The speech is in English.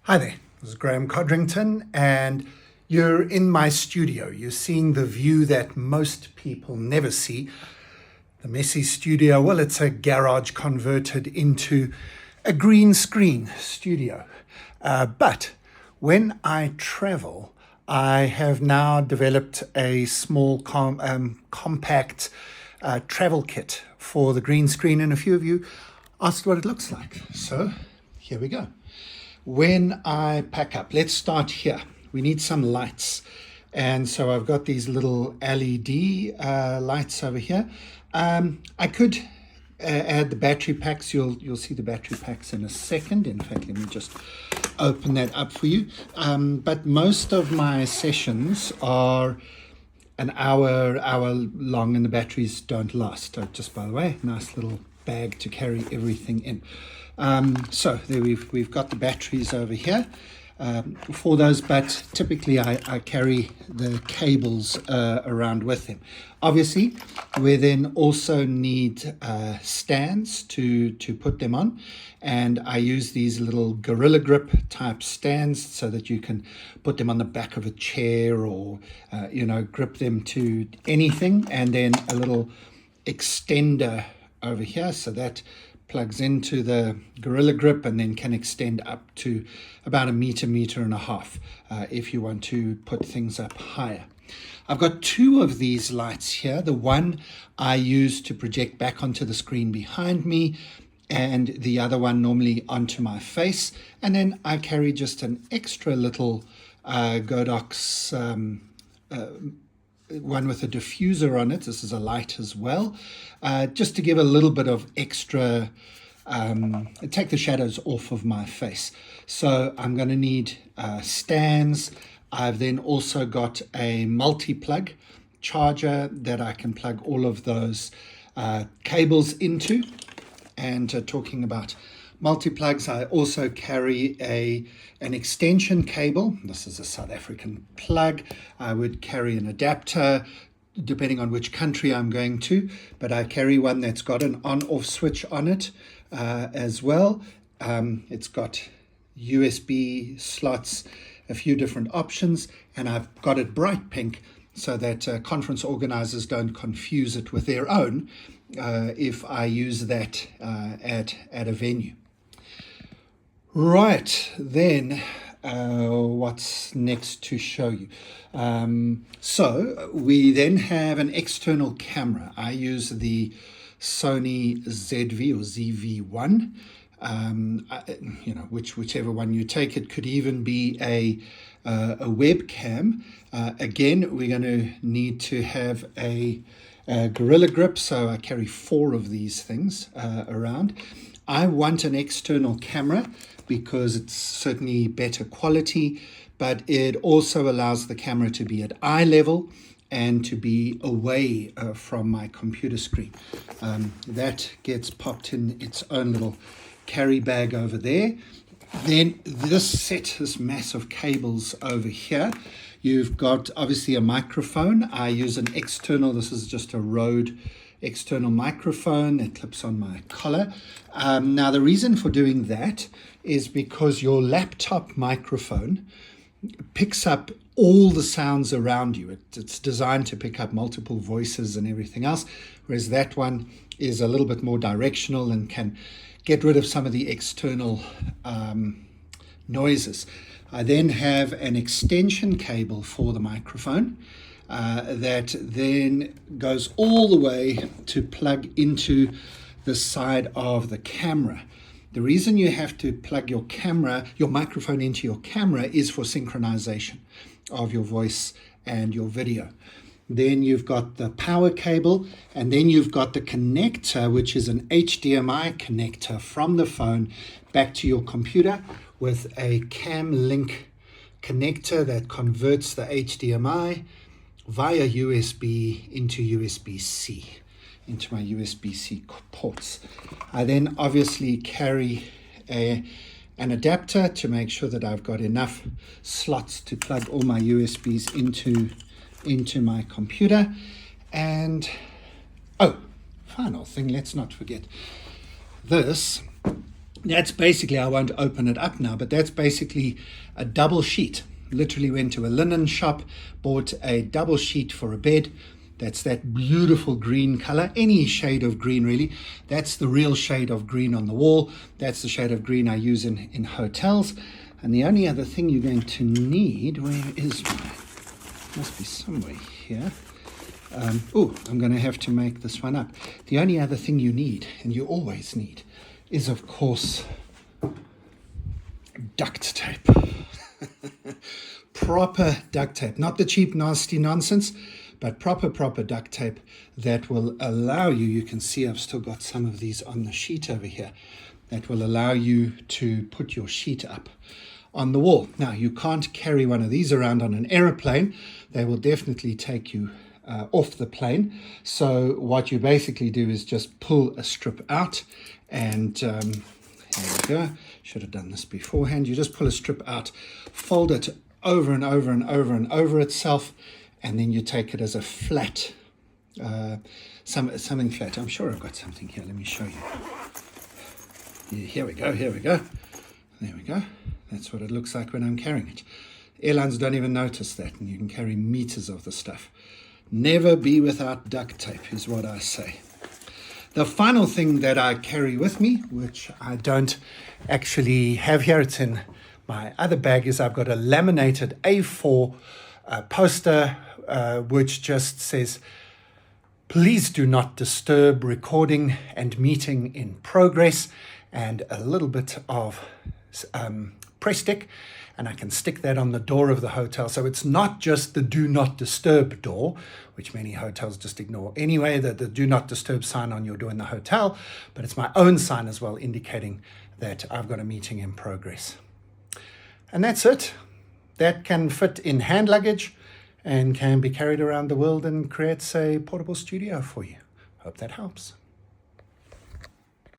Hi there, this is Graham Codrington, and you're in my studio. You're seeing the view that most people never see. The messy studio, well, it's a garage converted into a green screen studio. But when I travel, I have now developed a small compact travel kit for the green screen, and a few of you asked what it looks like. So here we go. When I pack up, let's start here. We need some lights. And so I've got these little LED lights over here. I could add the battery packs. You'll see the battery packs in a second. In fact, let me just open that up for you. But most of my sessions are an hour long, and the batteries don't last. Just by the way, nice little bag to carry everything in. So there we've got the batteries over here for those, but typically I carry the cables around with them. Obviously, we then also need stands to put them on, and I use these little Gorilla Grip type stands so that you can put them on the back of a chair or grip them to anything, and then a little extender over here, so that plugs into the Gorilla Grip and then can extend up to about a meter and a half if you want to put things up higher. I've got two of these lights here. The one I use to project back onto the screen behind me, and the other one normally onto my face. And then I carry just an extra little Godox one with a diffuser on it. This is a light as well, just to give a little bit of extra, take the shadows off of my face. So I'm going to need stands. I've then also got a multi-plug charger that I can plug all of those cables into. And talking about multi-plugs, I also carry an extension cable. This is a South African plug. I would carry an adapter depending on which country I'm going to, but I carry one that's got an on-off switch on it as well. It's got USB slots, a few different options, and I've got it bright pink so that conference organizers don't confuse it with their own if I use that at a venue. Right, then what's next to show you? So we then have an external camera. I use the Sony ZV or ZV-1, whichever one you take. It could even be a webcam. Again, we're going to need to have a Gorilla Grip, so I carry 4 of these things around. I want an external camera because it's certainly better quality, but it also allows the camera to be at eye level and to be away from my computer screen. That gets popped in its own little carry bag over there. Then this mass of cables over here. You've got obviously a microphone. I use an external, this is just a Rode external microphone that clips on my collar. Now the reason for doing that is because your laptop microphone picks up all the sounds around you. It's designed to pick up multiple voices and everything else, whereas that one is a little bit more directional and can get rid of some of the external noises. I then have an extension cable for the microphone that then goes all the way to plug into the side of the camera. The reason you have to plug your microphone into your camera is for synchronization of your voice and your video. Then you've got the power cable, and then you've got the connector, which is an HDMI connector from the phone back to your computer with a cam link connector that converts the HDMI via USB into USB-C, into my USB-C ports. I then obviously carry an adapter to make sure that I've got enough slots to plug all my USBs into my computer. And final thing, let's not forget this That's basically, I won't open it up now, but that's basically a double sheet. Literally went to a linen shop, bought a double sheet for a bed. That's that beautiful green color, any shade of green really. That's the real shade of green on the wall. That's the shade of green I use in hotels. And the only other thing you're going to need, where is my, must be somewhere here. I'm going to have to make this one up. The only other thing you need, and you always need, is of course duct tape. Proper duct tape, not the cheap nasty nonsense, but proper duct tape that will allow you, you can see I've still got some of these on the sheet over here, that will allow you to put your sheet up on the wall. Now, you can't carry one of these around on an aeroplane. They will definitely take you off the plane. So what you basically do is just pull a strip out, and there we go. Should have done this beforehand. You just pull a strip out, fold it over and over and over and over itself, and then you take it as a flat, something flat. I'm sure I've got something here. Let me show you. Yeah, here we go. There we go. That's what it looks like when I'm carrying it. Airlines don't even notice that, and you can carry meters of the stuff. Never be without duct tape is what I say. The final thing that I carry with me, which I don't actually have here, it's in my other bag, is I've got a laminated A4 poster which just says, "Please do not disturb recording and meeting in progress," and a little bit of press stick, and I can stick that on the door of the hotel. So it's not just the do not disturb door, which many hotels just ignore anyway, the do not disturb sign on your door in the hotel, but it's my own sign as well, indicating that I've got a meeting in progress. And that's it. That can fit in hand luggage and can be carried around the world and creates a portable studio for you. Hope that helps.